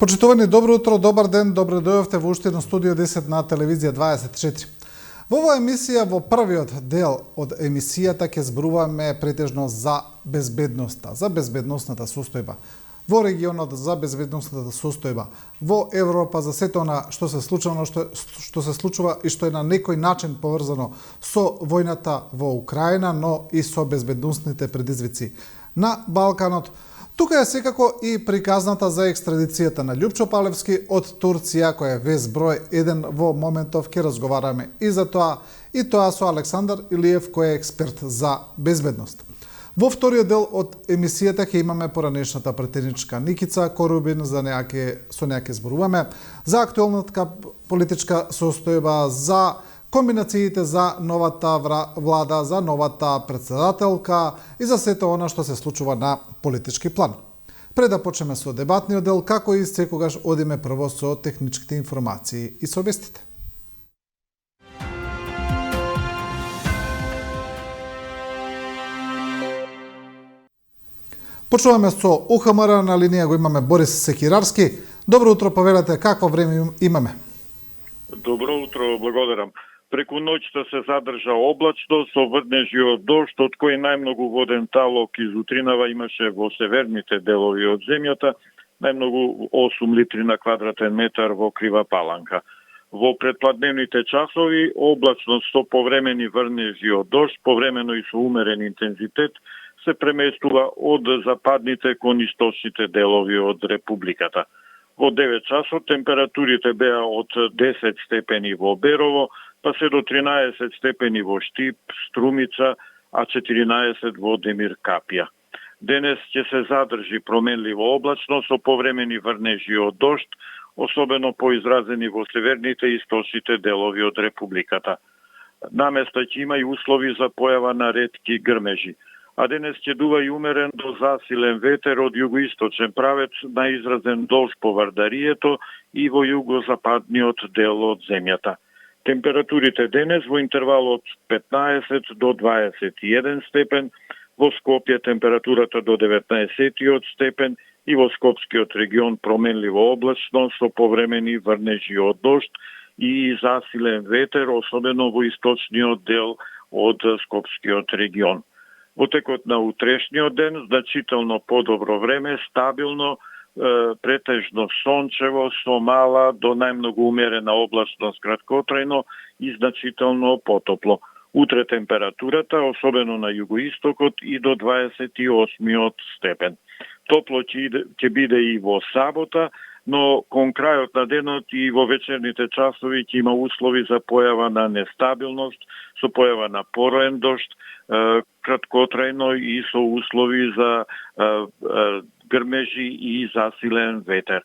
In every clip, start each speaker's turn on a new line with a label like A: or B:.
A: Почитувани, добро утро, добар ден, добре дојавте во уште на студио 10 на телевизија 24. Во оваа емисија, во првиот дел од емисијата ќе зборуваме претежно за безбедносната состојба во регионот, за безбедносната состојба во Европа, за сето она што се случува, што се случува и што е на некој начин поврзано со војната во Украина, но и со безбедносните предизвици на Балканот. Тука е секако и приказната за екстрадицијата на Љупчо Палевски од Турција, која е вест број 1 во моментов. Ќе разговараме и за тоа, и тоа со Александар Илиев, кој е експерт за безбедност. Во вториот дел од емисијата ќе имаме поранешната претеничка Никица Корубин, со неа ќе зборуваме за актуелната политичка состојба, за комбинациите за новата влада, за новата председателка и за сето она што се случува на политички план. Пред да почнеме со дебатниот дел, како и секогаш одиме прво со техничките информации и со вестите. Почнуваме со УХМР, на линија го имаме Борис Секирарски. Добро утро, повелете, какво време имаме?
B: Добро утро, благодарам. Преку ноќта се задржа облачно со врнежи од дожд, од кој најмногу воден талок из утринава имаше во северните делови од земјата, најмногу 8 литри на квадратен метар во Крива Паланка. Во предпладневните часови облачно со повремени врнежи од дожд, повремено и со умерен интензитет, се преместува од западните кон источните делови од Републиката. Во 9 часот температурите беа од 10 степени во Берово, па се до 13 степени во Штип, Струмица, а 14 во Демир Капја. Денес ќе се задржи променливо облачно со повремени врнежи од дожд, особено поизразени во северните и источните делови од Републиката. Наместа ќе има и услови за појава на ретки грмежи. А денес ќе дува и умерен до засилен ветер од југоисточен правец на изразен дожд по Вардарието и во југозападниот дел од земјата. Температурите денес во интервал од 15 до 21 степен, во Скопје температурата до 19 степен и во Скопскиот регион променливо облачно со повремени врнежи од дожд и засилен ветер, особено во источниот дел од Скопскиот регион. Во текот на утрешниот ден значително подобро време, стабилно, претежно сончево, со мала до најмногу умерена облачност краткотрајно и значително потопло. Утре температурата, особено на југоистокот, и до 28 степен. Топло ќе биде и во сабота, но кон крајот на денот и во вечерните часови ќе има услови за појава на нестабилност, со појава на пороен дожд, краткотрајно и со услови за грмежи и засилен ветер.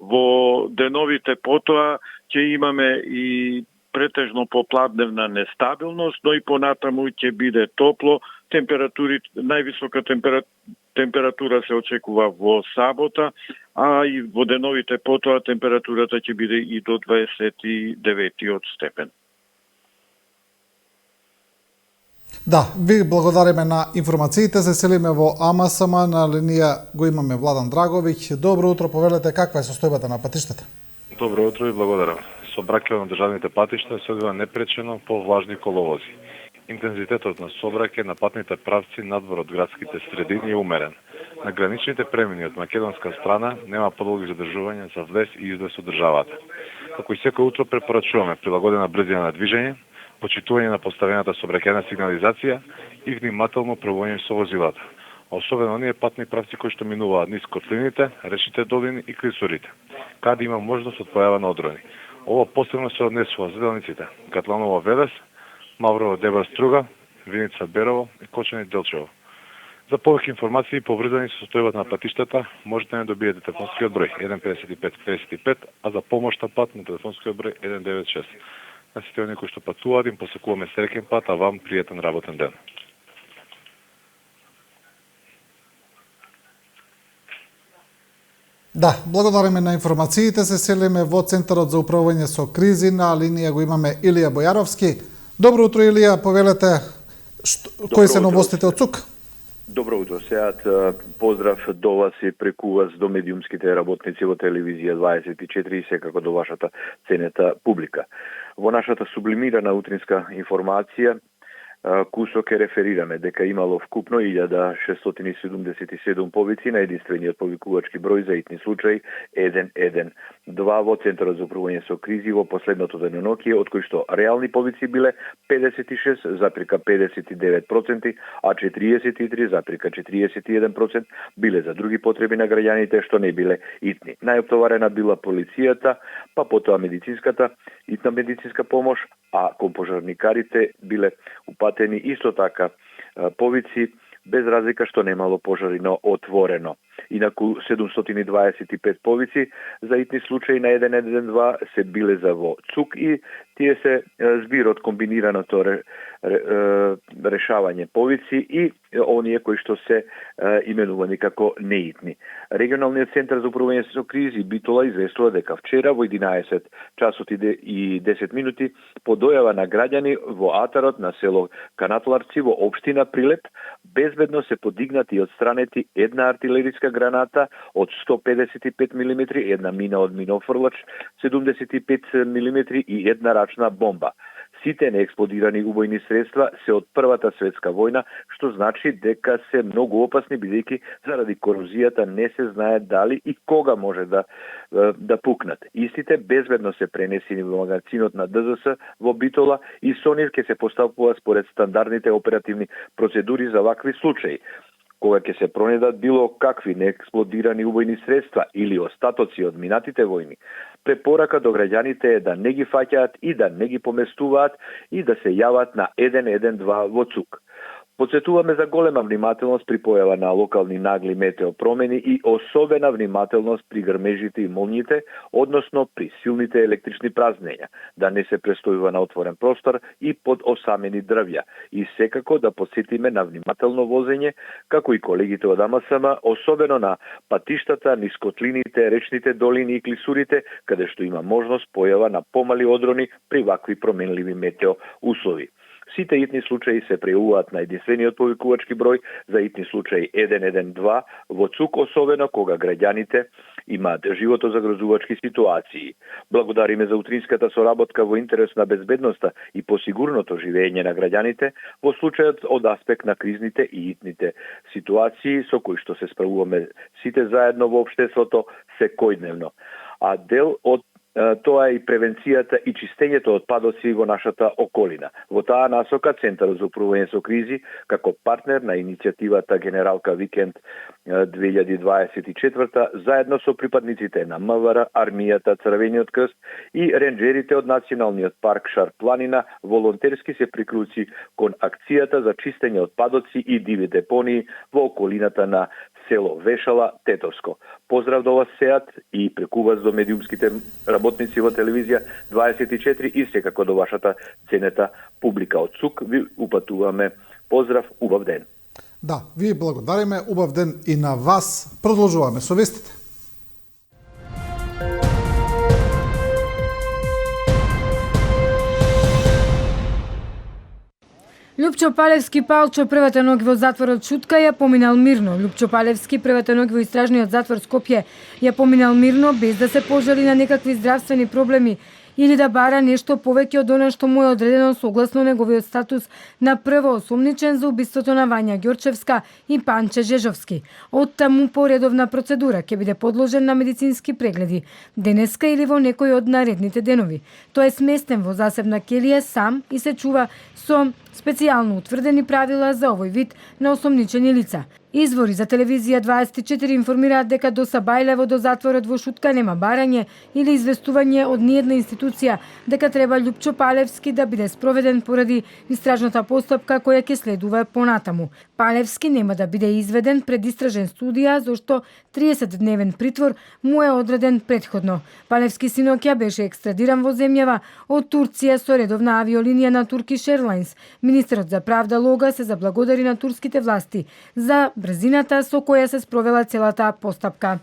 B: Во деновите потоа ќе имаме и претежно попладневна нестабилност, но и понатаму ќе биде топло. Највисока температура се очекува во сабота, а и во деновите потоа температурата ќе биде и до 29 степен.
A: Да, ви благодариме на информациите. Се селиме во АМСМ, на линија го имаме Владан Драговиќ. Добро утро, повелете, каква е состојбата на патиштата?
C: Добро утро и благодарам. Сообраќајот на државните патишта се одвива непречено по влажни коловози. Интензитетот на сообраќај на патните правци надвор од градските средини е умерен. На граничните премини од македонска страна нема подолги задржувања за влез и излез од државата. Како и секој утро препорачуваме прилагодена брзина на движење, почитување на поставената сообраќајна сигнализација и внимателно правување со возилата. Особено оние патни правци кои што минуваат низ котлините, речните долини и клисурите, каде има можност од појава на одрони. Ова посебно се однесува за делниците Катланово Велес, Маврово Дебар Струга, Виница Берово и Кочани Делчево. За повеќе информации поврзани со состојбата на патиштата, можете да добиете телефонскиот број 155 55, а за помош на пат на телефонскиот број 196. На сите оние кои што патуваат им посакуваме среќен пат, а вам пријатен работен ден.
A: Да, благодариме на информациите. Се селиме во Центарот за управување со кризи, на линија го имаме Илија Бојаровски. Добро утро, Илија, повелете, кои се новостите од ЦУК?
D: Добро утро, сеат. Поздрав до вас и преку вас до медиумските работници во телевизија 24 и секако до вашата ценета публика. Во нашата сублимирана утринска информација кусок ќе реферираме дека имало вкупно 1677 повици на единствениот повикувачки број за итни случаи 112 во Центарот за управување со кризи во последното деноноќие, од кои што реални повици биле 56,59%, а 43,41% биле за други потреби на граѓаните што не биле итни. Најоптоварена била полицијата, па потоа итна медицинска помош, а кон пожарникарите биле упатени исто така повици, без разлика што немало пожари на отворено. Инаку 725 повици за итни случаи на 112 се биле за во ЦУК и тие се збир од комбинираното решавање повици и оние кои што се именувани како неитни. Регионалниот центар за управување со кризи Битола известува дека вчера во 11 часот и 10 минути по дојава на граѓани во атарот на село Канатларци во општина Прилеп безбедно се подигнати и отстранети една артилериска граната од 155 мм, една мина од минофрлач 75 мм и една рачна бомба. Сите неексплодирани убојни средства се од Првата светска војна, што значи дека се многу опасни бидејќи заради корозијата не се знае дали и кога може да пукнат. Истите безбедно се пренесени во магазинот на ДЗС во Битола и со нив ќе се постапува според стандардните оперативни процедури за вакви случаи. Кога ќе се пронедат било какви неексплодирани убојни средства или остатоци од минатите војни, препорака до граѓаните е да не ги фаќаат и да не ги поместуваат и да се јават на 112 во ЦУК. Подсетуваме за голема внимателност при појава на локални нагли метеопромени и особена внимателност при грмежите и молњите, односно при силните електрични празнења, да не се престојува на отворен простор и под осамени дрвја. И секако да подсетиме на внимателно возење, како и колегите од АМСМ, особено на патиштата, низ котлините, речните долини и клисурите, каде што има можност појава на помали одрони при вакви променливи метеоуслови. Сите итни случаи се прејавуваат на единствениот повикувачки број за итни случаи 112 во ЦУК, особено кога граѓаните имаат животозагрозувачки ситуации. Благодариме за утринската соработка во интерес на безбедноста и по сигурното живење на граѓаните во случајот од аспект на кризните и итните ситуации со кои што се справуваме сите заедно во општеството секојдневно. А дел од тоа е и превенцијата и чистењето од отпадоци во нашата околина. Во таа насока Центарот за управување со кризи, како партнер на иницијативата Генералка Викенд 2024, заедно со припадниците на МВР, армијата, Црвениот крст и ренџерите од Националниот парк Шар планина, волонтерски се приклучи кон акцијата за чистење отпадоци и диви депонии во околината на село Вешала, Тетовско. Поздрав до вас сеат и преку вас до медиумските работници во телевизија 24 и секако до вашата ценета публика од ЦУК. Ви упатуваме поздрав, убав ден.
A: Да, ви благодариме, убав ден и на вас. Продолжуваме со вестите.
E: Лјупчо Палевски Палчо првата ноќ во затворот Шутка ја поминал мирно. Лјупчо Палевски првата ноќ во истражниот затвор Скопје ја поминал мирно без да се пожали на некакви здравствени проблеми или да бара нешто повеќе од она што му е одредено согласно неговиот статус на прво осомничен за убиството на Вања Ѓорчевска и Панче Жежовски. Од таму по редовна процедура ќе биде подложен на медицински прегледи денеска или во некој од наредните денови. Тој е сместен во засебна келија сам и се чува со специјално утврдени правила за овој вид на осомничени лица. Извори за телевизија 24 информираат дека до Сабајлево до затворот во Шутка нема барање или известување од ниедна институција дека треба Лјупчо Палевски да биде спроведен поради истражната постапка која ќе следува понатаму. Палевски нема да биде изведен пред истражен студија, зашто 30-дневен притвор му е одреден претходно. Палевски синоќа беше екстрадиран во земјава од Турција со редовна авиолинија на Turkish Airlines. Министерот за правда Лога се заблагодари на турските власти за брзината со која се спровела целата постапка.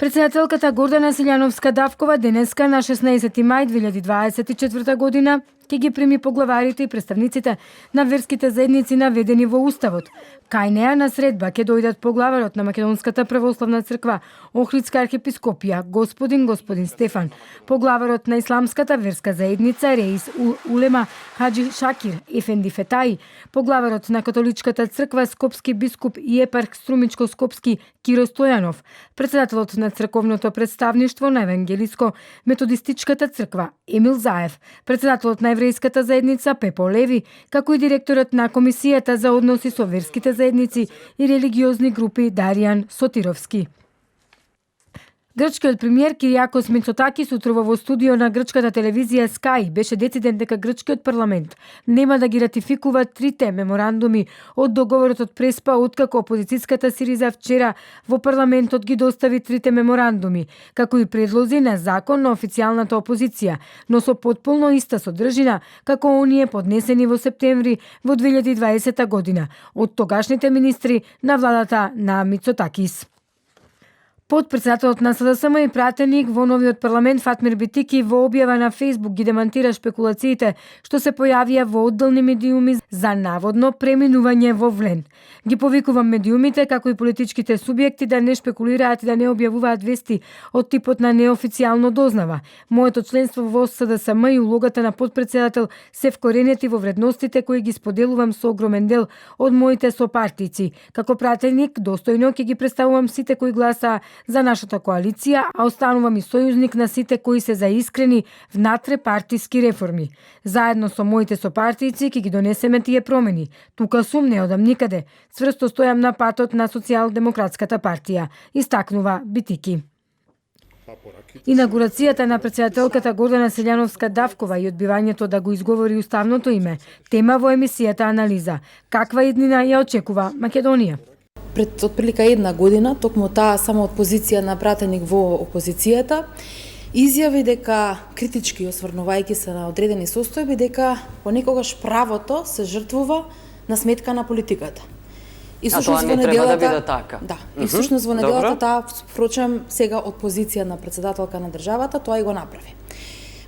E: Председателката Гордана Силјановска-Давкова денеска на 16 мај 2024 година ќе ги прими поглаварите и представниците на верските заедници наведени во Уставот. Кај неа на средба ќе дојдат поглаварот на Македонската православна црква, Охридска архиепископија, господин Стефан, поглаварот на Исламската верска заедница Реис Улема Хаджи Шакир Ефенди Фетаи, поглаварот на Католичката црква Скопски бискуп и епарх Струмичко-Скопски Киро Стојанов, председателот на црковното представништво на Евангелиско методистичката црква Емил Заев, председателот на еврејската заедница Пепо Леви, како и директорот на Комисијата за односи со верските заедници и религиозни групи Даријан Сотировски. Грчкиот премиер Кириакос Мицотакис утрува во студио на грчката телевизија Sky беше дециден дека грчкиот парламент нема да ги ратификува трите меморандуми од договорот од Преспа, откако опозицијската Сириза вчера во парламентот ги достави трите меморандуми, како и предлози на закон на официјалната опозиција, но со потполно иста содржина како оние поднесени во септември во 2020 година од тогашните министри на владата на Мицотакис. Подпредседателот на СДСМ и пратеник во новиот парламент Фатмир Битики во објава на Фејсбук ги демантира шпекулациите што се појавија во одделни медиуми за наводно преминување во Влен. Ги повикувам медиумите како и политичките субјекти да не шпекулираат и да не објавуваат вести од типот на неофицијално дознава. Моето членство во СДСМ и улогата на подпредседател се вкоренети во вредностите кои ги споделувам со огромен дел од моите сопартици. Како пратеник достојно ќе ги представувам сите кои гласаа за нашата коалиција, а останувам и сојузник на сите кои се за искрени внатре-партиски реформи. Заедно со моите сопартици ќе ги донесеме тие промени. Тука сум, не одам никаде. Цврсто стојам на патот на Социјалдемократската партија, истакнува Битики. Инаугурацијата на председателката Гордана Силјановска-Давкова и одбивањето да го изговори уставното име, тема во емисијата Анализа. Каква иднина ја очекува Македонија?
F: Пред отприлика една година, токму таа само од позиција на пратеник во опозицијата, изјави дека, критички осврнувајќи се на одредени состојби, дека понекогаш правото се жртвува на сметка на политиката.
G: И тоа не треба да биде така.
F: Да, и всушност во неделата таа, впрочем, сега од позиција на председателка на државата, тоа и го направи.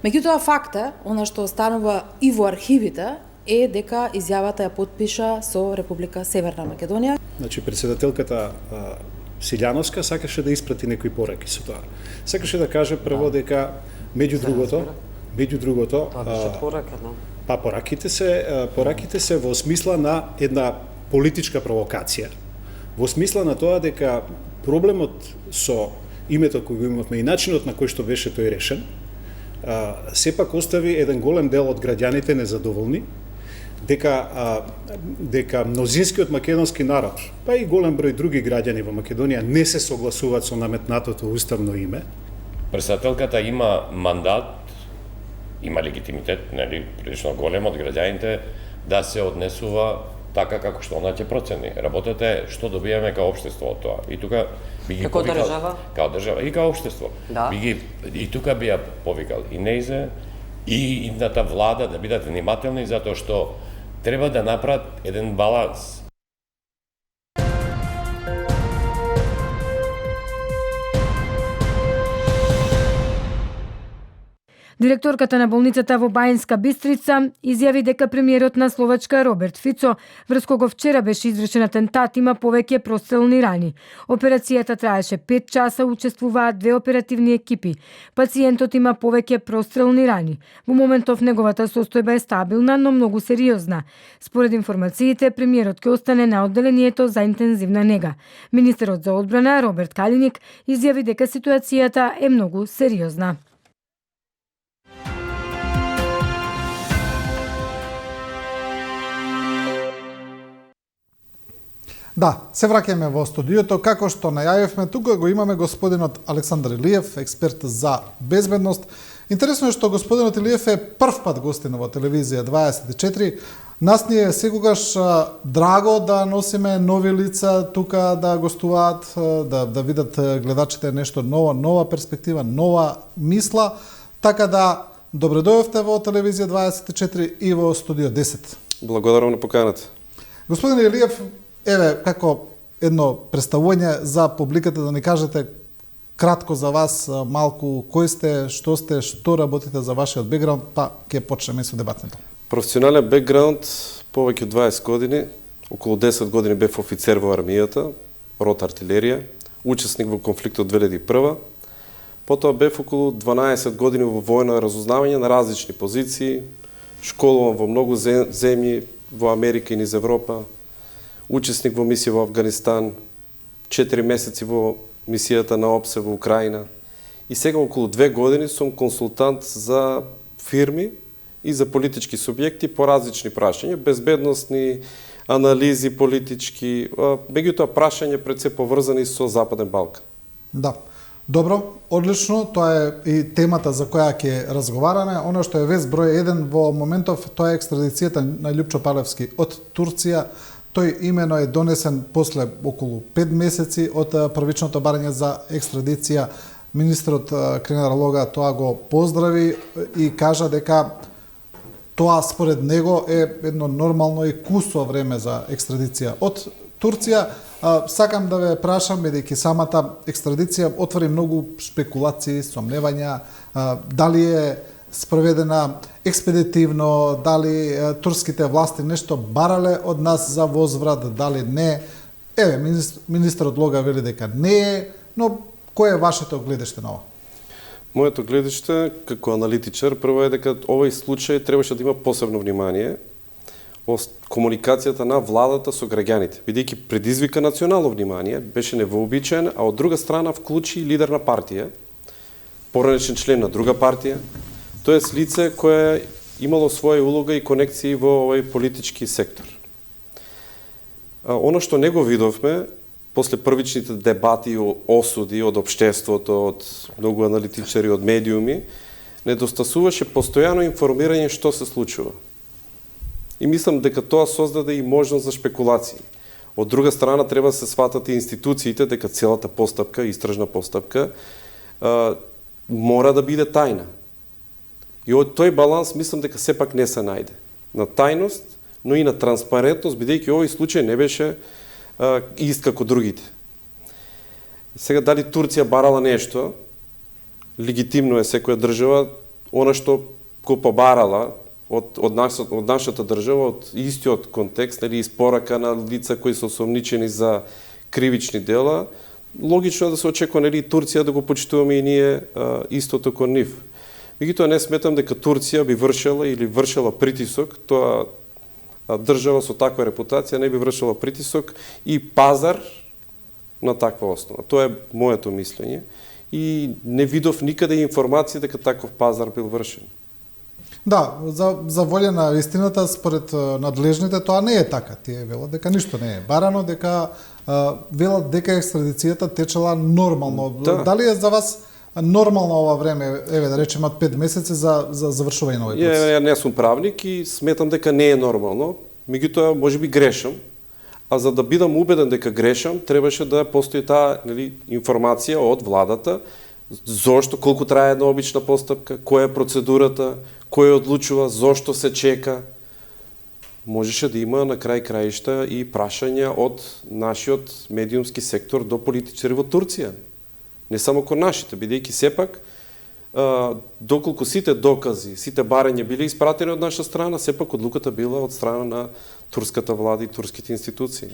F: Меѓутоа факта, она што останува и во архивите, е дека изјавата ја потпиша со Република Северна Македонија.
H: Значи, председателката Силјановска сакаше да испрати некои пораки со тоа. Сакаше да каже прво дека меѓу другото, пораките се во смисла на една политичка провокација. Во смисла на тоа дека проблемот со името кој го имавме и начинот на кој што беше тој решен, сепак остави еден голем дел од граѓаните незадоволни, дека мнозинскиот македонски народ, па и голем број други граѓани во Македонија не се согласуваат со наметнатото уставно име.
I: Председателката има мандат, има легитимитет, нели, прилично голем од граѓаните да се однесува така како што она ќе процени. Работата е што добиваме као општество од тоа. И тука би ги
G: како држава?
I: Као држава и као општество.
G: Да.
I: И тука би ја повикал и Нејзе и идната влада да бидат внимателни затоа што треба да направат еден баланс.
E: Директорката на болницата во Бајинска Бистрица изјави дека премиерот на Словачка Роберт Фицо, врз кого вчера беше извршен атентат, има повеќе прострелни рани. Операцијата траеше 5 часа, учествуваат 2 оперативни екипи. Пациентот има повеќе прострелни рани. Во моментов неговата состојба е стабилна, но многу сериозна. Според информациите, премиерот ќе остане на одделението за интензивна нега. Министерот за одбрана Роберт Калиник изјави дека ситуацијата е многу сериозна.
A: Да, се враќаме во студиото, како што најавивме, тука го имаме господинот Александар Илиев, експерт за безбедност. Интересно е што господинот Илиев е прв пат гостин во телевизија 24. Нас ни е секогаш драго да носиме нови лица тука да гостуваат, да видат гледачите нешто ново, нова перспектива, нова мисла. Така да, добре дојдовте во телевизија 24 и во студио 10.
J: Благодарам на поканата.
A: Господин Илиев, еве, како едно представување за публиката да ни кажете кратко за вас, малку кој сте, што работите за вашиот бекграунд, па ќе почнеме со дебатното.
J: Професионален бекграунд повеќе од 20 години, околу 10 години бев офицер во армијата, рота артилерија, учесник во конфликтот 2001. Потоа бев околу 12 години во војно разузнавање на различни позиции, школувам во многу земји, во Америка и низ Европа, учесник во мисија во Афганистан, 4 месеци во мисијата на ОПСЕ во Украина. И сега околу 2 години сум консултант за фирми и за политички субјекти по различни прашања, безбедносни, анализи политички, меѓутоа прашања пред се поврзани со Западен Балкан.
A: Да. Добро, одлично, тоа е и темата за која ќе разговараме. Оно што е вест број 1 во моментов, тоа е екстрадицијата на Љупчо Палевски од Турција. Тој имено е донесен после околу 5 месеци од првичното барање за екстрадиција. Министрот Кринар Лога тоа го поздрави и кажа дека тоа според него е едно нормално и кусо време за екстрадиција од Турција. Сакам да ве прашам, бидејќи самата екстрадиција отвори многу спекулации, сомневања, дали е спроведена експедитивно, дали турските власти нешто барале од нас за возврат, дали не. Еве, министерот Лога вели дека не е, но кој е вашето гледиште на ова?
J: Моето гледиште како аналитичар прво е дека овој случај требаше да има посебно внимание о комуникацијата на владата со граѓаните, бидејќи предизвика национално внимание, беше невообичаен, а од друга страна вклучи и лидер на партија, поранешен член на друга партија, тоест лице кое имало своја улога и конекции во овој политички сектор. Оно што не го видовме, после првичните дебати и осуди од општеството, од многу аналитичари, од медиуми, недостасуваше постојано информирање што се случува. И мислам дека тоа создаде и можност за шпекулации. Од друга страна, треба да се сватат и институциите дека целата постапка, истражна постапка, мора да биде тајна. И од тој баланс мислам дека сепак не се најде. На тајност, но и на транспарентност, бидејќи овој случај не беше ист како другите. Сега, дали Турција барала нешто, легитимно е секоја држава, она што го побарала од нашата држава, од истиот контекст, или испорака на лица кои се осомничени за кривични дела, логично е да се очекува нели Турција да го почитуваме и ние истото кон нив. Меѓутоа не сметам дека Турција би вршела или вршела притисок, тоа држава со таква репутација не би вршила притисок и пазар на таква основа. Тоа е моето мислење и не видов никаде информација дека таков пазар бил вршен.
A: Да, за волја на истината, според надлежните, тоа не е така. Тие велат дека ништо не е барано, дека велат дека екстрадицијата течела нормално. Да. Дали е за вас нормално ова време, еве да речеме од 5 месеци за завршување на овој процес?
J: Ја не сум правник и сметам дека не е нормално, меѓутоа можеби грешам, а за да бидам убеден дека грешам, требаше да постои таа информација од владата, зошто, колку трае една обична постапка, која е процедурата, кој одлучува, зошто се чека. Можеше да има на крај краишта и прашања од нашиот медиумски сектор до политичари во Турција. Не само кон нашите, бидејќи сепак, доколку сите докази, сите барања биле испратени од наша страна, сепак одлуката била од страна на турската влада и турските институции.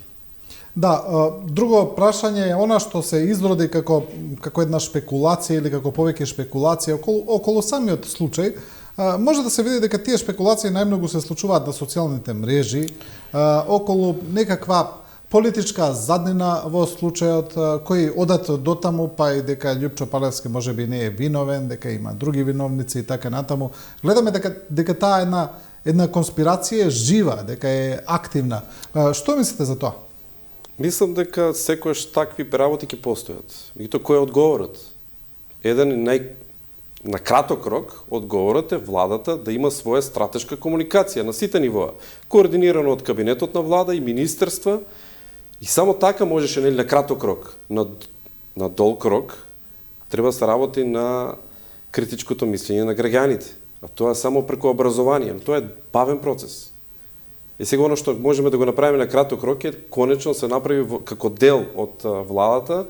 A: Да, друго прашање е она што се изроди како една шпекулација или како повеќе шпекулација околу самиот случај. Може да се види дека тие шпекулации најмногу се случуваат на социјалните мрежи, околу некаква политичка заднина во случајот, кои одат до таму, па и дека Љупчо Палевски можеби не е виновен, дека има други виновници и така натаму. Гледаме дека таа една конспирација е жива, дека е активна. Што мислите за тоа?
J: Мислам дека секојаш такви работи ќе постојат. И тоа кој е одговорот? На краток рок, одговорот е владата да има своја стратешка комуникација на сите нивоа, координирано од кабинетот на влада и министерства, и само така можеше на краток рок. На долг рок треба да се работи на критичкото мислење на граѓаните. А тоа е само преку образование, но тоа е бавен процес. И сега оно што можеме да го направиме на краток рок е конечно се направи како дел од владата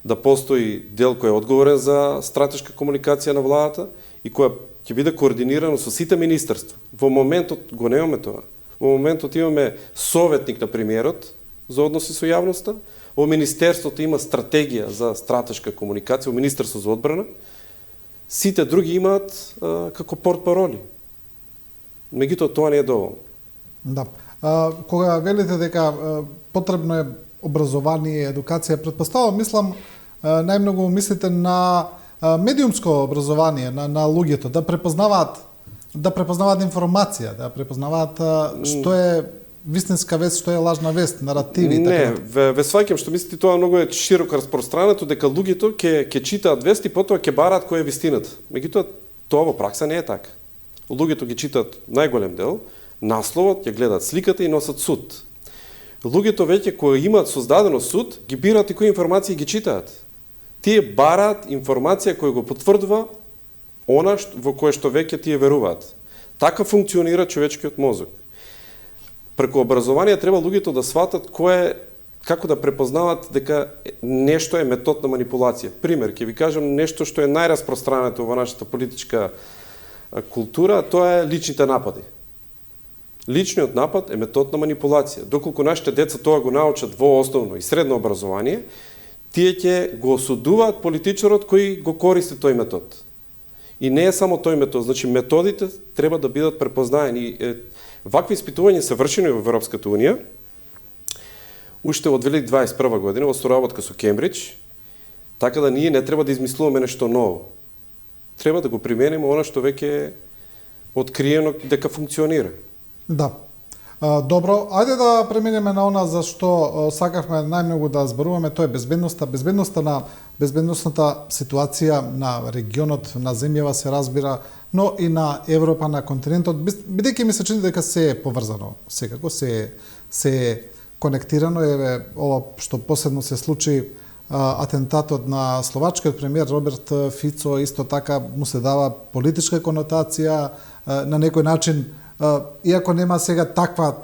J: да постои дел кој е одговорен за стратешка комуникација на владата и која ќе биде координирано со сите министерства. Во моментот го немаме тоа. Во моментот имаме советник на премиерот за односи со јавноста, во министерството има стратегија за стратешка комуникација, во Министерство за одбрана, сите други имаат како портпароли. Меѓутоа тоа не е доволно.
A: Да. Кога велите дека потребно е образование, едукација, предпоставам, мислам, најмногу мислите на медиумско образование на луѓето, да препознаваат информација, да препознаваат што е вистинска вест, што е лажна вест, наративи.
J: Не, ве сваќам што мислите, тоа многу е широко распространето, дека луѓето ќе читаат вести, потоа ќе бараат која е вистината. Меѓутоа, тоа во пракса не е така. Луѓето ги читаат најголем дел, насловот, ја гледаат сликата и носат суд. Луѓето веќе кои имаат создадено суд, ги бираат и кои информации ги читаат. Тие бараат информација која го потврдува она во кое што веќе тие веруваат. Така функционира човечкиот мозок. Преку образование треба луѓето да сватат како да препознават дека нешто е метод на манипулација. Пример, ќе ви кажам нешто што е најраспространето во нашата политичка култура, тоа е личните напади. Личниот напад е метод на манипулација. Доколку нашите деца тоа го научат во основно и средно образование, тие ќе го осудуваат политичарот кој го користи тој метод. И не е само тој метод, значи методите треба да бидат препознаени. Вакви испитувања се вршени во Европската унија, уште од 2021 година во соработка со Кембридж, така да ние не треба да измислуваме нешто ново. Треба да го примениме она што веќе е откриено дека функционира. Да.
A: Добро, ајде да преминеме на она за што сакавме најмногу да зборуваме, тоа е безбедносната ситуација на регионот, на земјава се разбира, но и на Европа, на континентот, бидејќи ми се чини дека се е поврзано, секако се е конектирано, еве ова што посебно се случи атентатот на словачкиот премиер Роберт Фицо, исто така му се дава политичка конотација, на некој начин, иако нема сега таква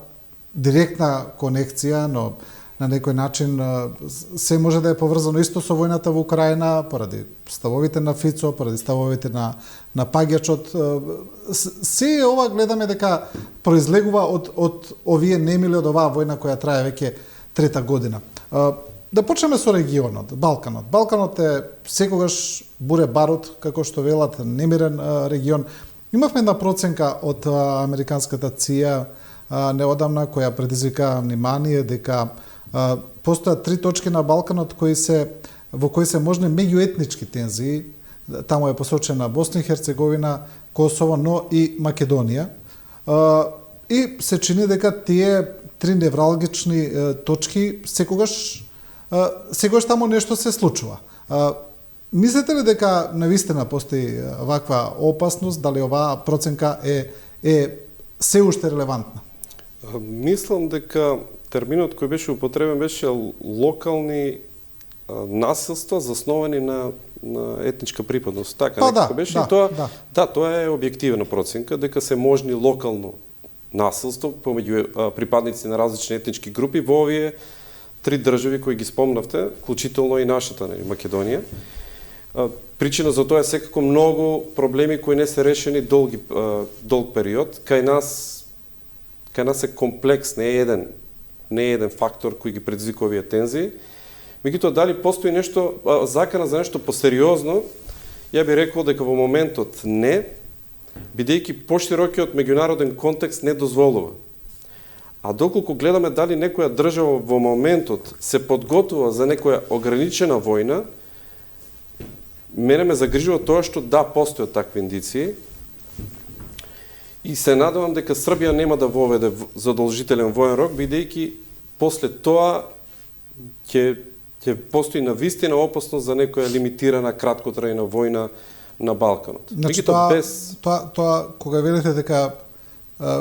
A: директна конекција, но на некој начин се може да е поврзано исто со војната во Украина, поради ставовите на Фицо, поради ставовите на паѓачот. Се ова гледаме дека произлегува од овие немили, од оваа војна која трае веќе трета година. Да почнеме со регионот, Балканот. Балканот е секогаш буре барут, како што велат, немирен регион. Имавме една проценка од американската ЦИА неодамна која предизвика внимание дека постојат 3 точки на Балканот во кои се можни меѓуетнички тензии. Таму е посочена Босна и Херцеговина, Косово, но и Македонија. И се чини дека тие 3 невралгични точки секогаш таму нешто се случува. Мислите ли дека навистина постои ваква опасност, дали оваа проценка е се уште релевантна?
J: Мислам дека терминот кој беше употребен беше локални насилства засновани на етничка припадност. Така беше. Тоа е објективна проценка дека се можни локално насилство помеѓу припадници на различни етнички групи во овие 3 држави кои ги спомнавте, вклучително и нашата, Македонија. Причина за тоа е секако многу проблеми кои не се решени долг период. Кај нас е комплекс, не е еден фактор кој ги предизвика овие тензии. Меѓутоа, дали постои нешто, закана за нешто посериозно, ја би рекол дека во моментот не, бидејќи поширокиот меѓународен контекст не дозволува. А доколку гледаме дали некоја држава во моментот се подготвува за некоја ограничена војна, мене ме загрижува тоа што постојат такви индиции и се надевам дека Србија нема да воведе задолжителен воен рок, бидејќи после тоа ќе постои навистина опасност за некоја лимитирана краткотрајна војна на Балканот.
A: Значи тоа кога велите дека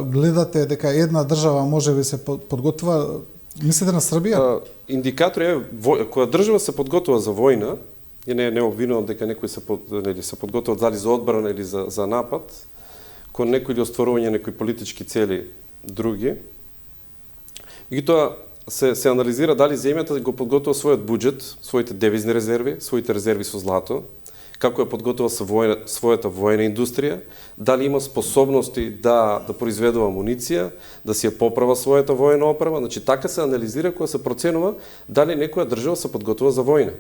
A: гледате дека една држава може би се подготвува, мислите на Србија?
J: Индикатор е кога држава се подготвува за војна, и не обвинувам дека некои се подготвуваат дали за одбрана или за напад, кон некои или остварување некои политички цели други. И тоа се анализира дали земјата го подготвила својот буџет, своите девизни резерви, своите резерви со злато, како е подготвила својата војна индустрија, дали има способности да произведува амуниција, да си ја поправа својата војна опрема, значи така се анализира кога се проценува дали некоја држава се подготвила за војна.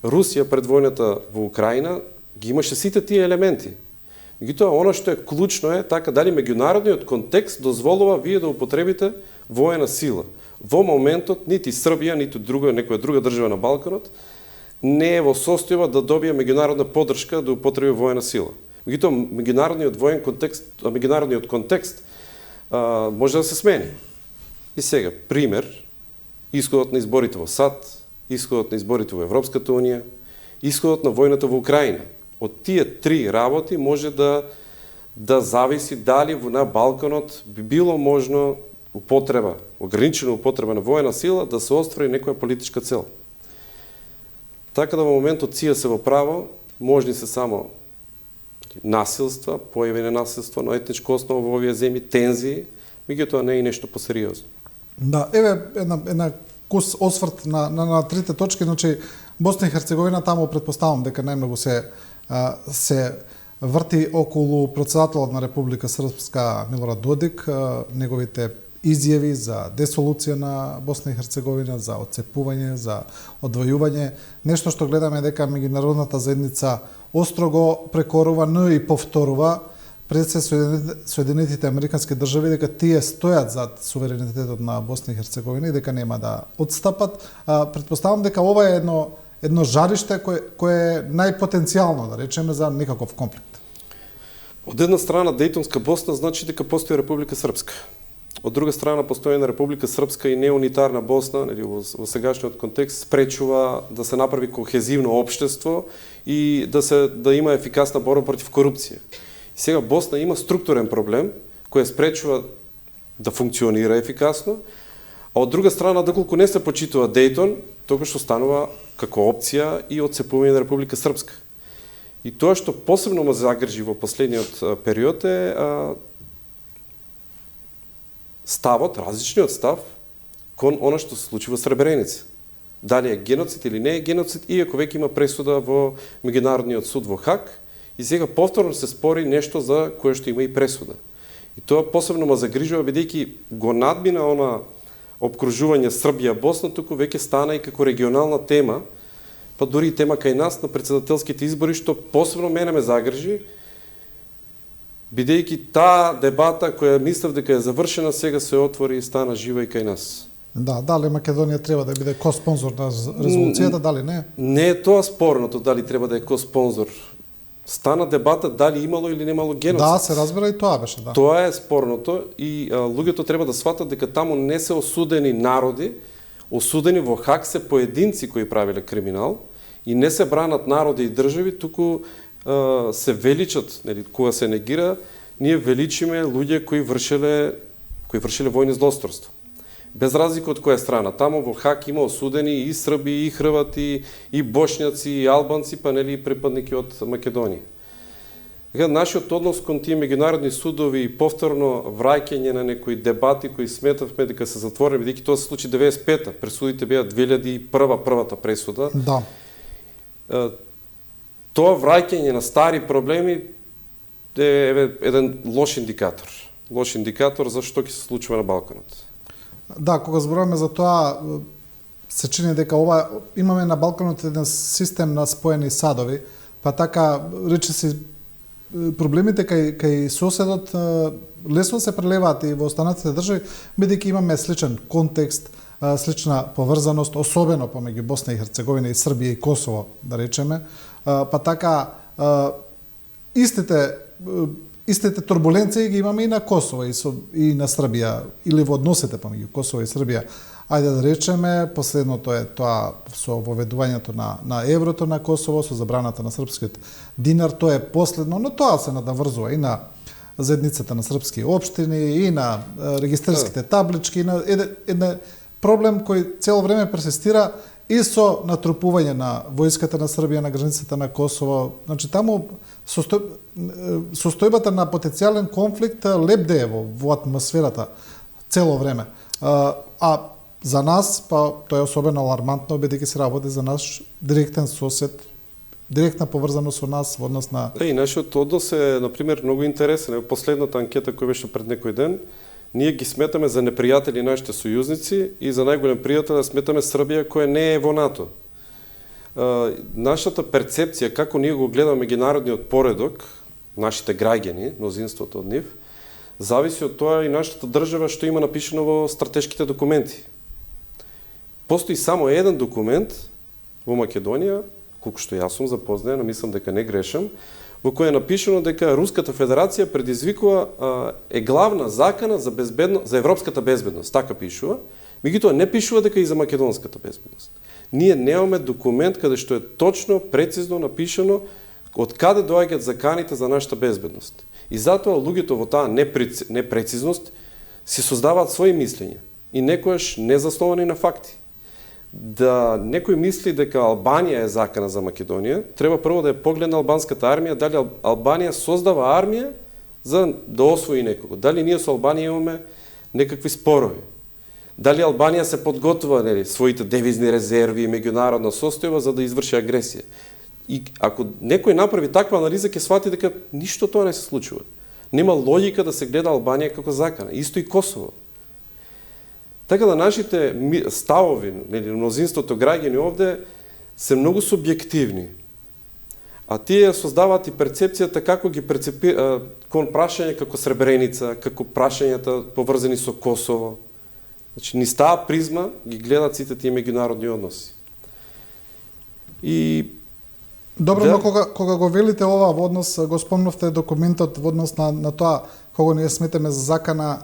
J: Русија пред војната во Украина ги имаше сите тие елементи. Меѓутоа, она што е клучно е така дали меѓународниот контекст дозволува вие да употребите војна сила. Во моментот нити Србија, нити некоја друга држава на Балканот не е во состојба да добие меѓународна поддршка да употреби војна сила. Меѓутоа, меѓународниот контекст може да се смени. И сега, пример, исходот на изборите во САД, исходот на изборите во Европската унија, исходот на војната во Украина. Од тие три работи може да зависи дали на Балканот би било можно ограничена употреба на војна сила да се оствари некоја политичка цел. Така да во моментот ција се во право, можни се само насилства, појавени насилства на етничка основа во овие земји, тензии, меѓутоа не е и нешто посериозно.
A: Да, еве една кус осврт на трите точки, значи Босна и Херцеговина таму претпоставам дека најмногу се врти околу претседателот на Република Српска Милорад Додик, неговите изјави за десолуција на Босна и Херцеговина, за отцепување, за одвојување, нешто што гледаме дека меѓународната заедница острого прекорува, но и повторува пред се Соединетите Американски држави дека тие стојат зад суверенитетот на Босна и Херцеговина и дека нема да отстапат. Претпоставам дека ова е едно жариште кое е најпотенцијално, да речеме, за некаков конфликт.
J: Од една страна, Дејтонска Босна значи дека постои Република Српска. Од друга страна, постојана Република Српска и неунитарна Босна, во сегашниот контекст, спречува да се направи кохезивно општество и да има ефикасна борба против корупција. И сега Босна има структурен проблем, кој спречува да функционира ефикасно, а од друга страна, доколку не се почитува Дејтон, тогаш останува како опција и отцепување на Република Српска. И тоа што посебно ме загрижи во последниот период е различниот став кон она што се случи во Сребреница. Дали е геноцид или не е геноцид, иако веќе има пресуда во Меѓународниот суд во Хаг, и сега повторно се спори нешто за кое што има и пресуда. И тоа посебно ме загрижува, бидејќи го надмина она обкружување Србија-Босна, туку веќе стана и како регионална тема, па дури и тема кај нас на претседателските избори, што посебно мене ме загрижи, бидејќи таа дебата која мислев дека е завршена, сега се отвори и стана жива и кај нас.
A: Да, дали Македонија треба да биде ко-спонзор на резолуцијата, дали не? Не
J: е тоа спорното, дали треба да е ко-спонзор. Стана дебата дали имало или немало геноцид.
A: Да, се разбира и тоа беше, да.
J: Тоа е спорното и луѓето треба да сватат дека таму не се осудени народи, осудени во Хаг се поединци кои правиле криминал и не се бранат народи и држави, туку се величат, нели, кога се негира, ние величиме луѓе кои вршеле војни злосторства. Без разлика од која страна. Таму во Хаг има осудени и срби, и хрвати, и бошњаци, и албанци, па нели и припадники од Македонија. Така, нашиот однос кон тие меѓународни судови и повторно враќање на некои дебати кои сметавме дека се затворени, бидејќи тоа се случи 95-та, пресудите беа 2001 првата пресуда.
A: Да.
J: Тоа враќање на стари проблеми е еден лош индикатор. Лош индикатор за што ќе се случува на Балканот.
A: Да, кога зборуваме за тоа, се чини дека имаме на Балканот еден систем на споени садови, па така речиси проблемите кај соседот лесно се прелеваат и во останатите држави, бидејќи имаме сличен контекст, слична поврзаност, особено помеѓу Босна и Херцеговина и Србија и Косово, да речеме, па така истите турбуленции ги имаме и на Косово и на Србија, или во односите помеѓу Косово и Србија. Ајде да речеме, последното е тоа со воведувањето на еврото на Косово, со забраната на српскиот динар, тоа е последно, но тоа се надаврзува и на заедницата на српски општини, и на регистрските таблички, и на еден проблем кој цело време персистира и со натрупување на војската на Србија на границата на Косово. Значи, таму состојбата на потенцијален конфликт лебдее во атмосферата цело време. А за нас, па тоа е особено алармантно, бидејќи се работи за наш директен сосед, директна поврзаност со нас во однос на...
J: И нашиот однос е, например, многу интересен. Последната анкета која беше пред некој ден, ние ги сметаме за непријатели нашите сојузници и за најголем пријател сметаме Србија која не е во НАТО. Нашата перцепција, како ние го гледаме меѓународниот поредок, нашите граѓани, мнозинството од нив, зависи од тоа и нашата држава што има напишано во стратешките документи. Постои само еден документ во Македонија, колку што јас сум запознаен, мислам дека не грешам, во кој е напишано дека Руската Федерација предизвикува е главна закана за за европската безбедност, така пишува, меѓутоа не пишува дека и за македонската безбедност. Ние немаме документ каде што е точно, прецизно напишано од каде доаѓаат заканите за нашата безбедност. И затоа луѓето во таа непрецизност си создаваат своји мислења и некојаш незасновани на факти. Да некој мисли дека Албанија е закана за Македонија, треба прво да ја погледне албанската армија, дали Албанија создава армија за да освои некого. Дали ние со Албанија имаме некакви спорови. Дали Албанија се подготвува своите девизни резерви и меѓународна состојба за да изврши агресија. И ако некој направи таква анализа, ќе свати дека ништо тоа не се случува. Нема логика да се гледа Албанија како закана. Исто и Косово. Така да нашите ставови, мнозинството граѓани овде, се многу субјективни. А тие создаваат и перцепцијата како ги кон прашање како Сребреница, како прашањата поврзани со Косово. Значи, низ таа призма ги гледат сите тие меѓународни односи. И
A: добро, но кога го велите ова во однос, го спомнавте документот во однос на тоа кого ние сметаме за закана,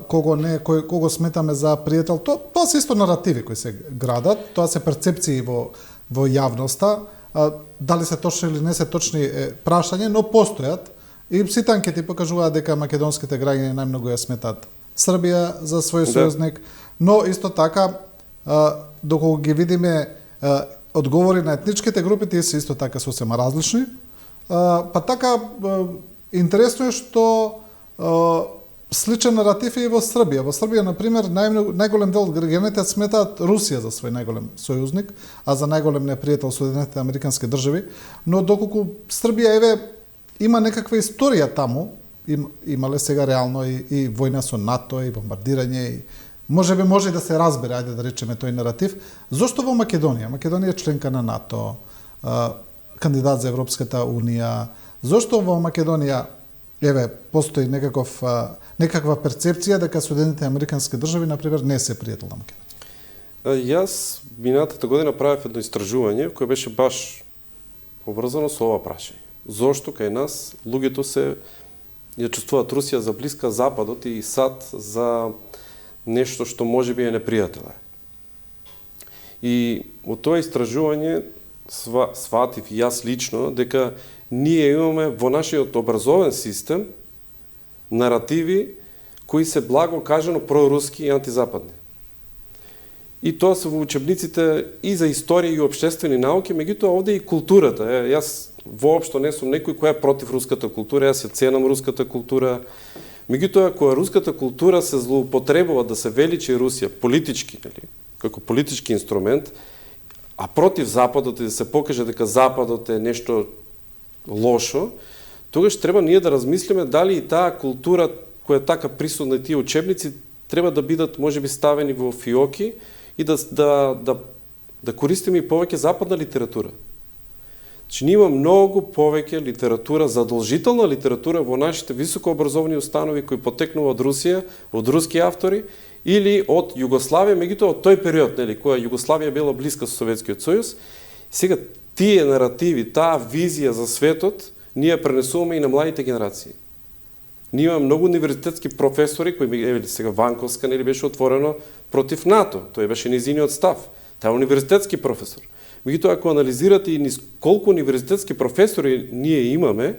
A: кого не, кого сметаме за пријател, тоа се исто наративи кои се градат, тоа се перцепции во јавноста, дали се точни или не се точни прашање, но постојат и сите анкети покажуваат дека македонските граѓани најмногу ја сметаат Србија за свој сојузник, но исто така доколку ги видиме одговори на етничките групи, тие се исто така сосема различни. Па така интересно е што сличен наратив е и во Србија. Во Србија, например, најголем дел од граѓаните сметаат Русија за свој најголем сојузник, а за најголем непријател Соединетите Американски држави, но доколку Србија има некаква историја таму, имале сега реално и војна со НАТО, и бомбардирање, и може да се разбере, ајде да речеме тој наратив. Зошто во Македонија? Македонија е членка на НАТО, кандидат за Европската Унија. Зошто во Македонија постои некаква перцепција дека Соединетите Американски држави, например, не се пријател на Македонија?
J: Јас минатата година правев едно истражување кое беше баш поврзано со ова прашање. Зошто кај нас луѓето ја чувствуваат Русија за блиска Западот и САД за нешто што може би е непријателе. И од тоа истражување сватив и јас лично дека ние имаме во нашиот образовен систем наративи кои се благо кажано проруски и антизападни. И тоа се во учебниците и за историја и општествени науки, меѓутоа овде и културата. Јас воопшто не сум некој кој е против руската култура, јас ја ценам руската култура. Меѓутоа, кога руската култура се злоупотребува да се величи Русија политички, како политички инструмент, а против Западот и да се покаже дека Западот е нешто лошо, тогаш треба ние да размислиме дали и таа култура која е така присутна и тие учебници треба да бидат можеби ставени во фиоки и да користиме и повеќе западна литература. Че ние има многу повеќе литература, задолжителна литература во нашите високообразовани установи кои потекнува од Русија, од руски автори или од Југославија, меѓутоа од тој период, кога Југославија била блиска со Советскиот сојуз. Сега тие наративи, таа визија за светот, ние пренесуваме и на младите генерации. Ние имаме многу универзитетски професори кои сега Ванковска беше отворено против НАТО. Тој беше низиниот став. Таа е универзитетски професор. Меѓутоа, ако анализирате и низ колку универзитетски професори ние имаме,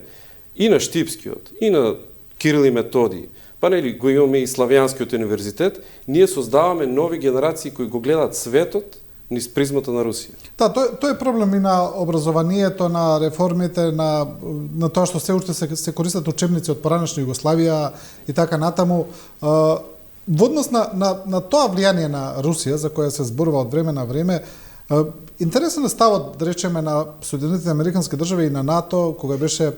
J: и на Штипскиот, и на Кирил и Методий, па го имаме и Славјанскиот универзитет, ние создаваме нови генерации кои го гледаат светот низ призмата на Русија.
A: Тој е проблем и на образованието, на реформите, на тоа што се уште се користат учебници од поранешна Југославија и така натаму. во однос на тоа влијание на Русија, за која се зборува од време на време, интересен е ставот, да речеме, на Соединетите Американски држави и на НАТО, кога беше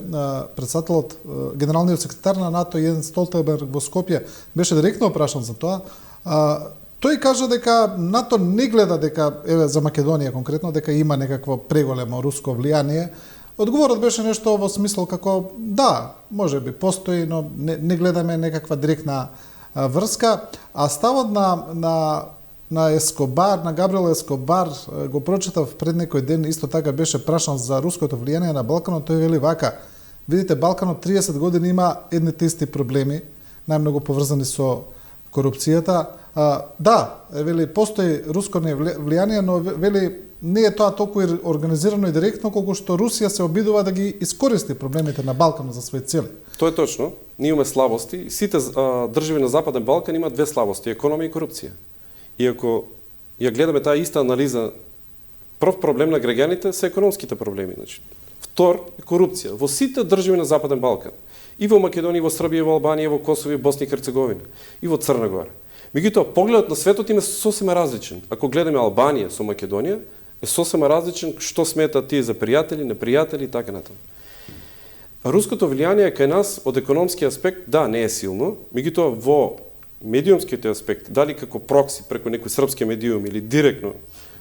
A: председателот, генералниот секретар на НАТО Јенс Столтенберг во Скопје, беше директно опрашан за тоа. Тој кажа дека НАТО не гледа дека, еве за Македонија конкретно, дека има некакво преголемо руско влијание. Одговорот беше нешто во смисол како да, може би постои, но не гледаме некаква директна врска, а ставот на Ескобар, на Габриел Ескобар, го прочитав пред некој ден, исто така беше прашан за руското влијание на Балканот, тој вели вака: видите, Балканот 30 години има едните исти проблеми, најмногу поврзани со корупцијата. Да, вели, постои руско влијание, но вели, не е тоа толку организирано и директно, колку што Русија се обидува да ги искористи проблемите на Балканот за свои цели.
J: Тоа е точно. Ние имаме слабости. Сите држави на Западен Балкан имаат две слабости: економија и корупција. И ако ја гледаме таа иста анализа, прв проблем на граѓаните се економските проблеми. Значи, втор е корупција. Во сите држави на Западен Балкан. И во Македонија, и во Србија, и во Албанија, и во Косово, и Босна и Херцеговина, и во Црна Гора. Меѓутоа, погледот на светот им е сосема различен. Ако гледаме Албанија со Македонија, е сосема различен што сметаат тие за пријатели, непријатели и така натаму. Руското влијание кај нас од економски аспект, да, не е силно, меѓутоа во медиумските аспекти, дали како прокси преку некој српски медиум или директно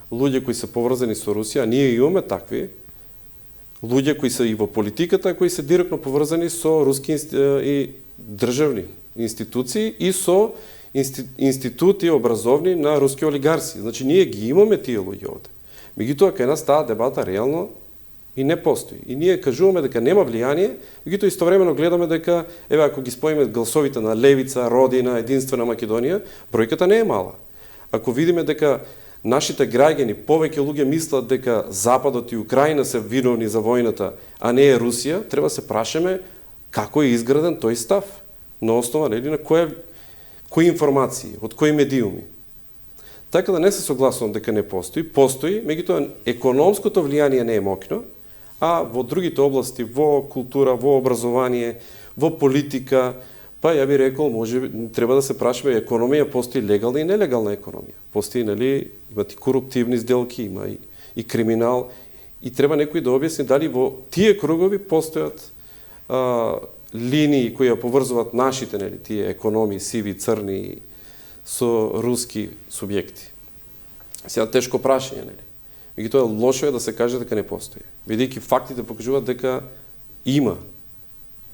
J: луѓе кои се поврзани со Русија, ние имаме такви луѓе кои се и во политиката, кои се директно поврзани со руски и државни институции и со институти образовни на руски олигарси. Значи, ние ги имаме тие луѓе овде. Меѓутоа, кај нас таа дебата реално и не постои. И ние кажуваме дека нема влијание, меѓутоа истовремено гледаме дека, еве, ако ги споиме гласовите на Левица, Родина, Единствена Македонија, бројката не е мала. Ако видиме дека нашите граѓани, повеќе луѓе мислат дека Западот и Украина се виновни за војната, а не е Русија, треба се прашаме како е изграден тој став, на основа на кои информации, од кои медиуми. Така да не се согласувам дека не постои. Постои, меѓутоа економското влијание не е моќно, а во другите области, во култура, во образование, во политика, па ја би рекол, може треба да се прашаме, економија постои легална и нелегална економија. Постои, нели, има и коруптивни сделки, има и криминал, и треба некој да објасни дали во тие кругови постојат линии кои ја поврзуваат нашите, нели, тие економии, сиви, црни, со руски субјекти. Сега тешко прашање, нели? Меѓутоа лошо е да се каже дека не постои. Бидејќи фактите покажуваат дека има.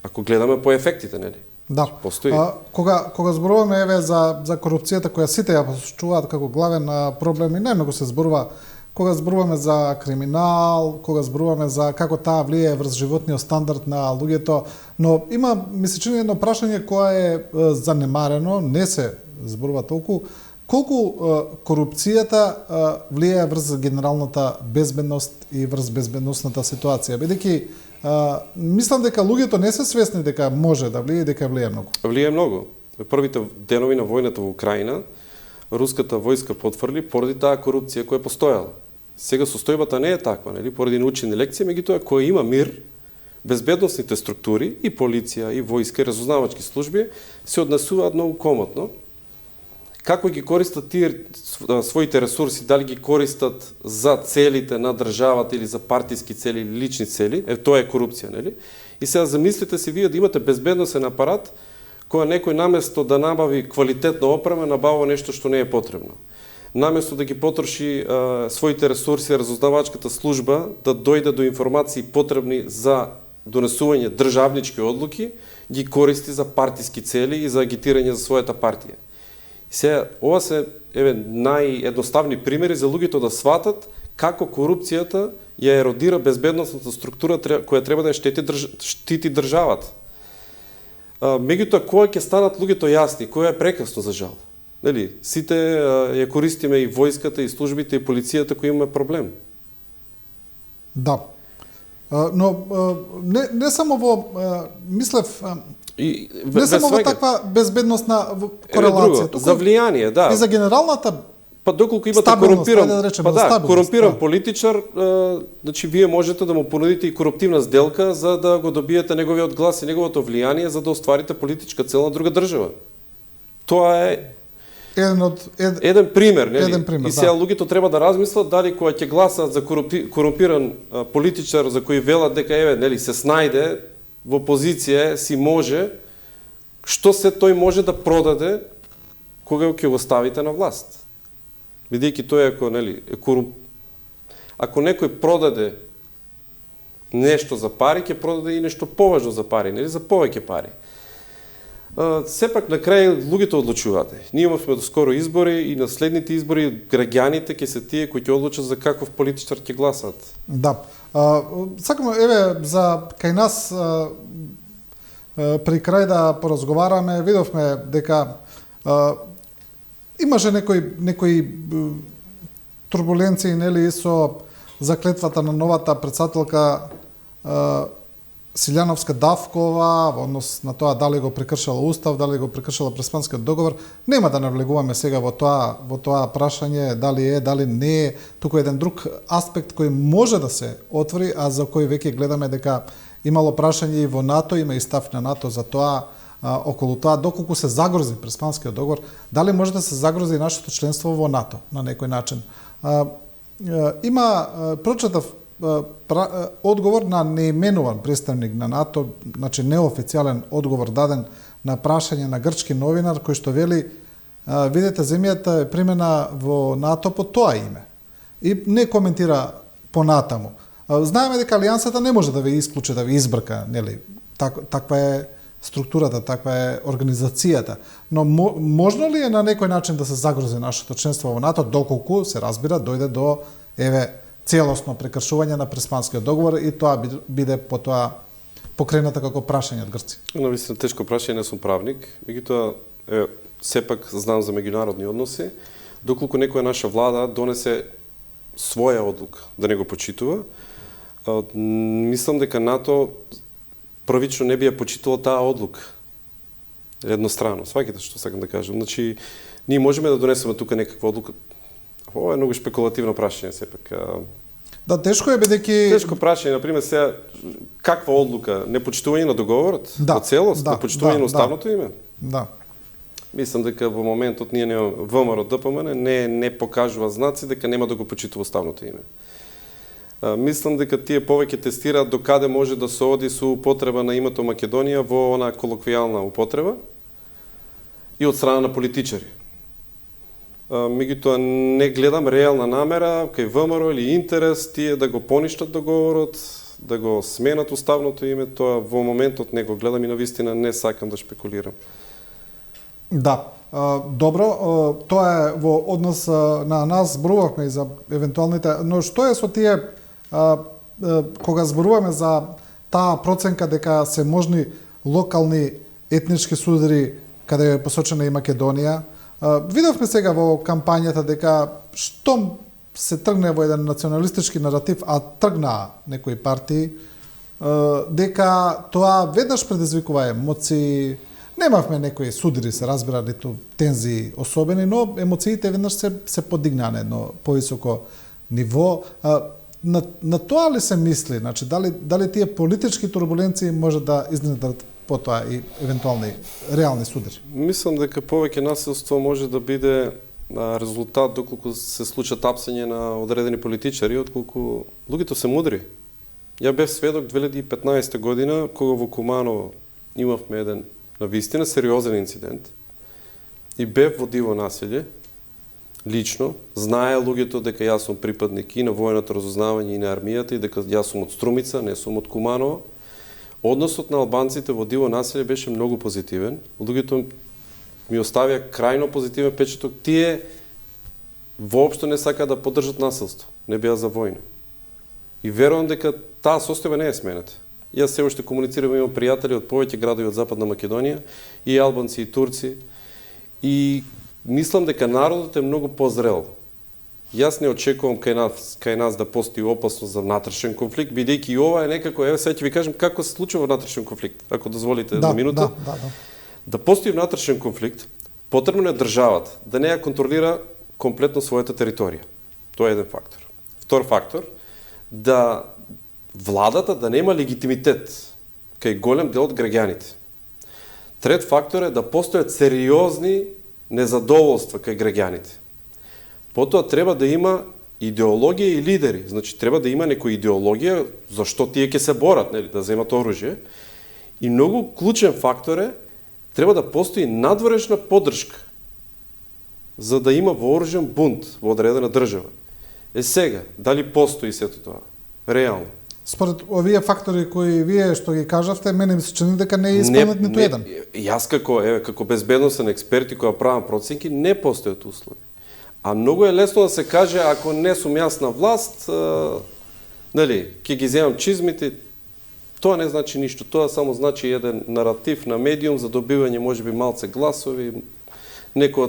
J: Ако гледаме по ефектите, нели?
A: Да.
J: Постои.
A: Кога зборуваме еве за корупцијата која сите ја посочуваат како главен проблем и најмногу се зборува кога зборуваме за криминал, кога зборуваме за како таа влијае врз животниот стандард на луѓето, но има, ми се чини, едно прашање кое е занемарено, не се зборува толку, колку корупцијата влијае врз генералната безбедност и врз безбедносната ситуација, бидејќи мислам дека луѓето не се свесни дека може да влијае, дека влијае многу.
J: Влијае многу. Во првите денови на војната во Украина, руската војска потврди поради таа корупција која постојала. Сега состојбата не е таква, нели, поради научени лекции, меѓутоа кој има мир, безбедносните структури и полиција, и војска, и разузнавачки служби се однесуваат многу комотно. Како ги користат тие своите ресурси, дали ги користат за целите на државата или за партиски цели или лични цели, тоа е корупција, нели? И сега замислите си вие да имате безбедносен апарат која некој наместо да набави квалитетна опрема, набавува нешто што не е потребно. Наместо да ги потроши своите ресурси, разузнавачката служба да дојде до информации потребни за донесување државнички одлуки, ги користи за партиски цели и за агитирање за својата партија. Сега, ова се наједноставни примери за луѓето да сватат како корупцијата ја еродира безбедносната структура која треба да ја штити државата. Меѓутоа, која ќе станат луѓето јасни, која е прекасно за жал. Нели, сите ја користиме и војската, и службите, и полицијата кои имаме проблем.
A: Да. Но не само во мислев не само во таква безбедносна корелација,
J: туку за влијание, да.
A: И за генералната
J: па доколку имате корумпиран политичар, значи вие можете да му понудите и коруптивна сделка за да го добиете неговиот глас и неговото влијание за да остварите политичка цел на друга држава. Тоа е Еден пример, нели?
A: Еден пример,
J: и сега луѓето треба да размислат дали кога ќе гласат за корумпиран политичар за кој велат дека нели се снајде во позиција си може, што се тој може да продаде кога ќе го ставите на власт. Бидејќи тој ако нели ако некој продаде нешто за пари, ќе продаде и нешто поважно за пари, нели, за повеќе пари. Сепак на крај луѓето одлучуваат. Ние имавме доскоро избори и на следните избори граѓаните ќе се тие кои ќе одлучат за каков политичар ќе гласат.
A: Да. Сакам за кај нас при крај да поразговараме, видовме дека имаше некои турбуленции, нели, со заклетвата на новата председателка Силјановска Давкова, во однос на тоа дали го прекршила Устав, дали го прекршила Преспанскиот договор. Нема да навлегуваме сега во тоа прашање, дали е, дали не е, туку еден друг аспект кој може да се отвори, а за кој веќе гледаме дека имало прашање и во НАТО, има и став на НАТО за тоа, околу тоа, доколку се загрози Преспанскиот договор, дали може да се загрози нашето членство во НАТО на некој начин. Прочитав одговор на неименуван представник на НАТО, значи неофицијален одговор даден на прашање на грчки новинар кој што вели видете земјата е примена во НАТО по тоа име и не коментира понатаму. Знаеме дека алијансата не може да ве исклучи, да ве избрка, нели? Таква е структурата, таква е организацијата. Но можно ли е на некој начин да се загрози нашето членство во НАТО, доколку се разбира дојде до целосно прекршување на Преспанскиот договор и тоа биде потоа покрената како прашање од Грција?
J: Навистина тешко прашање, не сум правник, меѓутоа сепак знам за меѓународни односи, доколку некоја наша влада донесе своја одлука да не го почитува, мислам дека НАТО првично не би ја почитувал таа одлука. Еднострано, сваќате што сакам да кажам. Значи, ние можеме да донесеме тука некаква одлука. Ова е многу спекулативно прашање сепак.
A: Да, тешко е бидејќи
J: тешко прашање, на пример, сега каква одлука, непочитување на договорот, во целост, непочитување на уставното име?
A: Да.
J: Мислам дека во моментот ние ВМРО ДПМН не покажува знаци дека нема да го почитува уставното име. Мислам дека тие повеќе тестираат докаде може да се оди со употреба на името Македонија во она колоквијална употреба и од страна на политичари. Меѓутоа не гледам реална намера кај ВМРО или интерес тие да го поништат договорот, да го сменат уставното име, тоа во моментот не го гледам и навистина не сакам да шпекулирам.
A: Да, добро, тоа е во однос на нас, зборувавме и за евентуалните, но што е со тие кога зборуваме за таа проценка дека се можни локални етнички судари каде е посочена и Македонија? Видовме сега во кампањата дека штом се тргне во еден националистички наратив, а тргнаа некои партии, дека тоа веднаш предизвикува емоции. Немавме некои судари, се разбира, ниту тензии особени, но емоциите веднаш се подигнаа на едно повисоко ниво. На тоа ли се мисли? Значи, дали тие политички турбуленции може да изнедрат потоа и евентуални реални судари?
J: Мислам дека повеќе насилство може да биде резултат доколку се случат апсење на одредени политичари, отколку луѓето се мудри. Ја бев сведок 2015 година, кога во Куманово имавме еден навистина сериозен инцидент и бев во диво населје, лично, знае луѓето дека јас сум припадник и на војното разузнавање и на армијата и дека јас сум од Струмица, не сум од Куманово. Односот на албанците во диво населје беше многу позитивен. Луѓето ми оставија крајно позитивен печаток. Тие воопшто не сакаат да поддржат насилство, не беа за војна. И верувам дека таа состојба не е смената. Јас се уште комуницирам, имам пријатели од повеќе градови од Западна Македонија, и албанци, и турци, и мислам дека народот е многу позрел. Јас не очекувам кај нас да постои опасност за внатрешен конфликт, бидејќи и ова е некако, сега ќе ви кажем како се случува внатрешен конфликт, ако дозволите една минута. Да постои внатрешен конфликт, потребно е државата да не ја контролира комплетно својата територија. Тоа е еден фактор. Втор фактор, да владата да нема легитимитет кај голем дел од граѓаните. Трет фактор е да постојат сериозни незадоволства кај граѓаните. Потоа треба да има идеологија и лидери. Значи треба да има некоја идеологија зашто тие ќе се борат, нели, да земат оружје. И многу клучен фактор е треба да постои надворешна поддршка за да има вооружен бунт во одредена држава. Сега, дали постои сето тоа? Реално.
A: Според овие фактори кои вие што ги кажавте, мене ми се чини дека не е исполнет ниту еден.
J: Јас како безбедносен експерт и која правам проценки, не постојат услови. А многу е лесно да се каже, ако не сум јас на власт, нели, ќе ги земам чизмите, тоа не значи ништо. Тоа само значи еден наратив на медиум за добивање можеби малце гласови, некој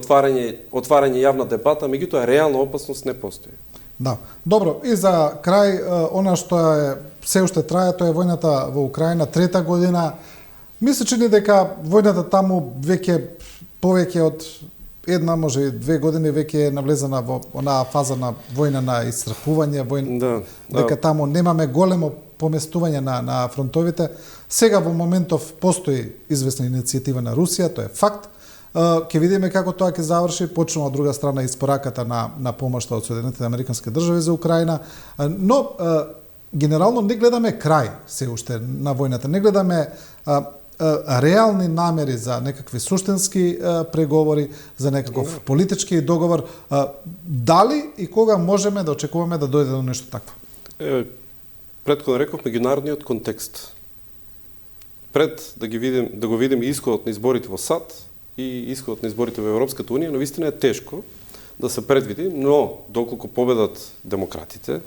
J: отварање јавна дебата, меѓутоа реална опасност не постои.
A: Да. Добро, и за крај, она што е се уште трае, тоа е војната во Украина, 3-та година. Ми се чини дека војната таму веќе повеќе од една, може и 2 години веќе е навлезена во онаа фаза на војна на исцрпување, дека таму немаме големо поместување на фронтовите. Сега во моментов постои известна иницијатива на Русија, тоа е факт. Ќе видиме како тоа ќе заврши, почнува од друга страна испораката на помошта од Соединетите американски држави за Украина, но генерално не гледаме крај се уште на војната, не гледаме реални намери за некакви суштински преговори, за некаков политички договор. Дали и кога можеме да очекуваме да дојде до нешто такво?
J: Претходно реков меѓународниот контекст. Пред да го видим исходот на изборите во САД и исходот на изборите во Европската унија, но вистина е тешко да се предвиди, но доколку победат демократите,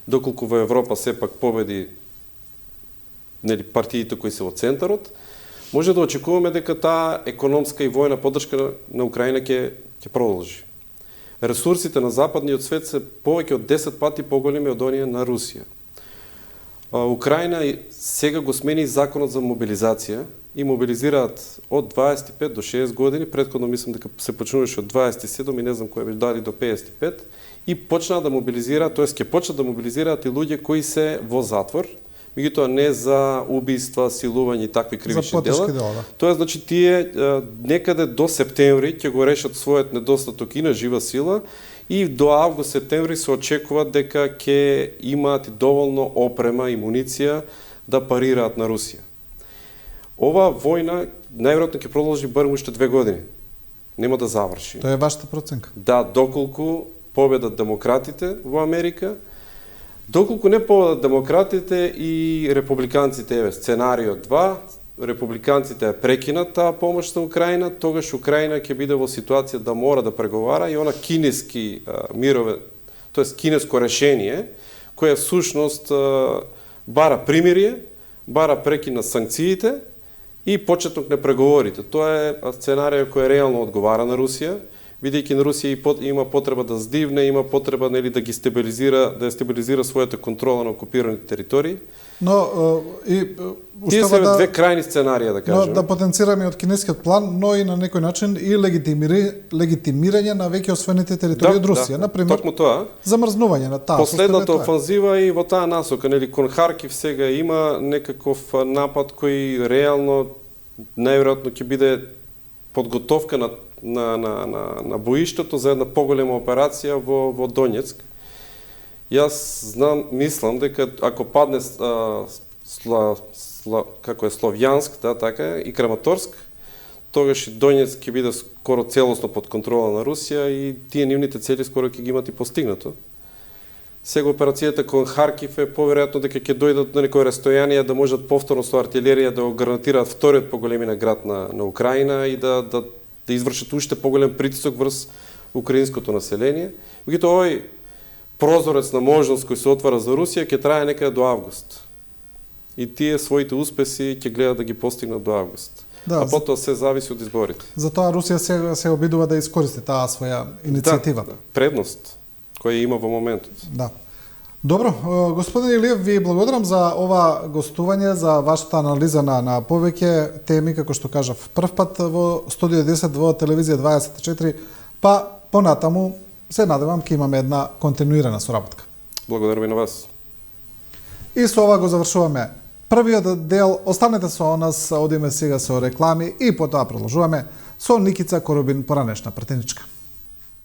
J: доколку во Европа сепак победи партиите кои се во центарот, може да очекуваме дека таа економска и војна поддршка на Украина ќе продолжи. Ресурсите на западниот свет се повеќе од 10 пати поголеми од оние на Русија. Украина сега го смени законот за мобилизација и мобилизираат од 25 до 60 години, претходно мислам дека се почнуваше од 27 и не знам кој беше дали до 55, и почнаа да мобилизираат, тоест ќе почнат да мобилизираат и луѓе кои се во затвор, меѓутоа не за убиства, силување и такви кривични дела. Тоа значи тие некаде до септември ќе го решат својот недостаток и на жива сила, и до август-септември се очекува дека ќе имаат доволно опрема и муниција да парираат на Русија. Ова војна најверојатно ќе продолжи барем уште 2 години. Нема да заврши.
A: Тоа е вашата проценка?
J: Да, доколку победат демократите во Америка, доколку не победат демократите и републиканците, сценарио 2, републиканците ја прекинат таа помош на Украина, тогаш Украина ќе биде во ситуација да мора да преговара и она кинески мирове, тоест кинеско решение, кое всушност бара примирие, бара прекин на санкциите и почеток на преговорите. Тоа е сценарио кој реално одговара на Русија, бидејќи на Русија има потреба да здивне, има потреба да ги стабилизира својата контрола на окупираните територии.
A: Но
J: тие се две крајни сценарија, да кажем.
A: Но да потенцираме од кинескиот план, но и на некој начин и легитимирање на веќе освоените територии од Русија, например.
J: Токму тоа.
A: Замрзнување на таа.
J: Последната офанзива и во таа насока, кон Харкив сега има некаков напад кој реално најверојатно ќе биде подготовка на боиштето за една поголема операција во Донецк. Јас мислам дека ако падне како е Словјанск, така и Краматорск, тогаш и Донецк ќе биде скоро целосно под контрола на Русија и тие нивните цели скоро ќе ги имат и постигнато. Сега операцијата кон Харкив е поверојатно дека ќе дојдат на некој растојание да можат повторно со артилерија да го гарантираат вториот поголемина град на Украина и да извршат уште поголем притисок врз украинското население. Меѓутоа овој прозорец на можност кој се отвара за Русија ќе трае некаде до август. И тие своите успеси ќе гледат да ги постигнат до август. А потоа се зависи од изборите.
A: Затоа Русија се обидува да искористи таа своја иницијатива.
J: Да, предност која има во моментот.
A: Да. Добро, господин Илиев, ви благодарам за ова гостување, за вашата анализа на повеќе теми, како што кажав, прв пат во Студио 10 во Телевизија 24, па понатаму се надевам ќе имаме една континуирана соработка.
J: Благодарам и на вас.
A: И со ова го завршуваме Првиот дел останете со нас, одиме сега со реклами и потоа продолжуваме со Никица Коробин, поранешна пратеничка.